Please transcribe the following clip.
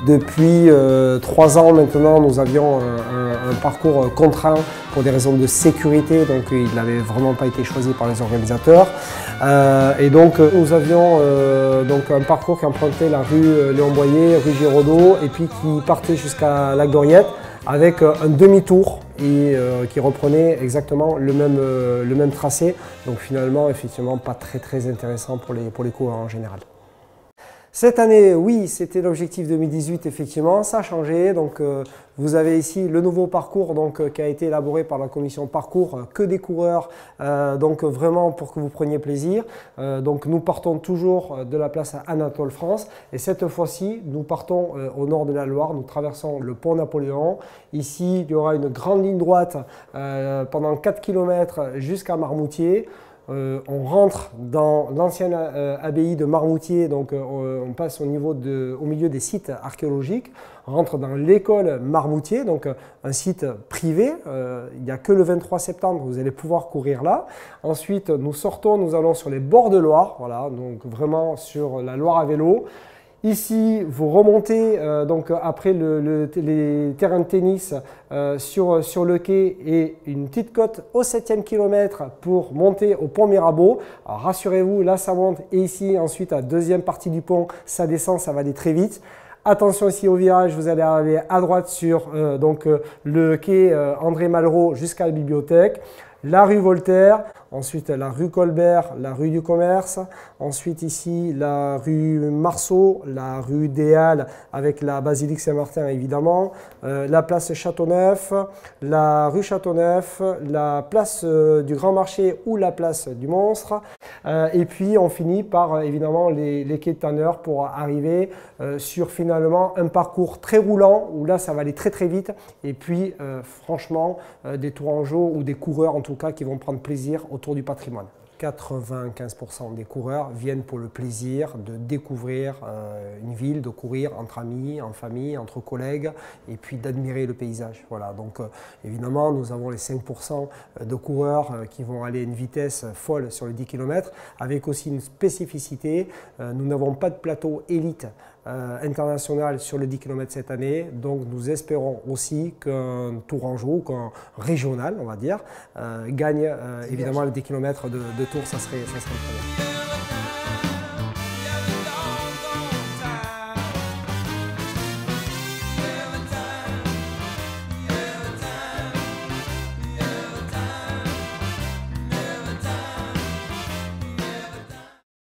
Depuis 3 ans maintenant, nous avions un parcours contraint pour des raisons de sécurité, donc il n'avait vraiment pas été choisi par les organisateurs. Et donc nous avions un parcours qui empruntait la rue Léon Boyer, rue Giraudeau, et puis qui partait jusqu'à la Gloriette avec un demi-tour et qui reprenait exactement le même tracé. Donc finalement, effectivement, pas très intéressant pour les coureurs en général. Cette année, oui, c'était l'objectif 2018, effectivement, ça a changé. Donc, vous avez ici le nouveau parcours qui a été élaboré par la commission parcours, que des coureurs, donc vraiment pour que vous preniez plaisir. Donc, nous partons toujours de la place Anatole France et cette fois-ci, nous partons au nord de la Loire, nous traversons le pont Napoléon. Ici, il y aura une grande ligne droite pendant 4 km jusqu'à Marmoutier. On rentre dans l'ancienne abbaye de Marmoutier, donc on passe au milieu des sites archéologiques, on rentre dans l'école Marmoutier, donc un site privé, il n'y a que le 23 septembre, vous allez pouvoir courir là. Ensuite, nous sortons, nous allons sur les bords de Loire, voilà, donc vraiment sur la Loire à vélo. Ici, vous remontez donc après les terrains de tennis sur le quai et une petite côte au 7e kilomètre pour monter au pont Mirabeau. Alors rassurez-vous, là ça monte et ici ensuite à la deuxième partie du pont, ça descend, ça va aller très vite. Attention ici au virage, vous allez aller à droite sur le quai André Malraux jusqu'à la bibliothèque. La rue Voltaire, ensuite la rue Colbert, la rue du Commerce, ensuite ici la rue Marceau, la rue des Halles avec la basilique Saint-Martin évidemment, la place Châteauneuf, la rue Châteauneuf, la place du Grand Marché ou la place du Monstre, et puis on finit par évidemment les quais de Tanneur pour arriver sur finalement un parcours très roulant où là ça va aller très vite et puis franchement des tourangeaux ou des coureurs en tout cas qui vont prendre plaisir autour du patrimoine. 95% des coureurs viennent pour le plaisir de découvrir une ville, de courir entre amis, en famille, entre collègues et puis d'admirer le paysage. Voilà, donc évidemment nous avons les 5% de coureurs qui vont aller à une vitesse folle sur les 10 km avec aussi une spécificité, nous n'avons pas de plateau élite international sur le 10 km cette année, donc nous espérons aussi qu'un tourangeau, qu'un régional on va dire, gagne évidemment les 10 km de Tours, ça serait très bien.